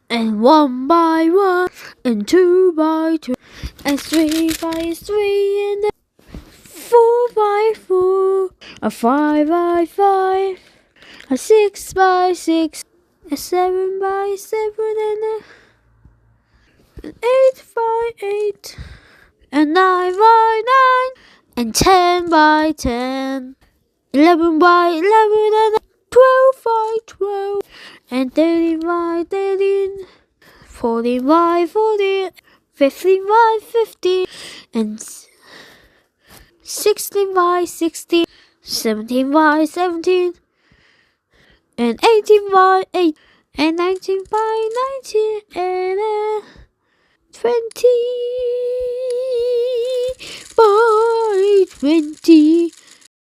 and 1 by 1, and 2 by 2, and 3 by 3, and 4 by 4, a 5 by 5, a 6 by 6, a 7 by 7, and an 8 by 8, and 9 by 9, and 10 by 10, 11 by 11, and 12 by 12, and 13 by 13, 14 by 14, 15 by 15, and 16 by 16, 17 by 17, and 18 by 8, and 19 by 19, and 20 by 20.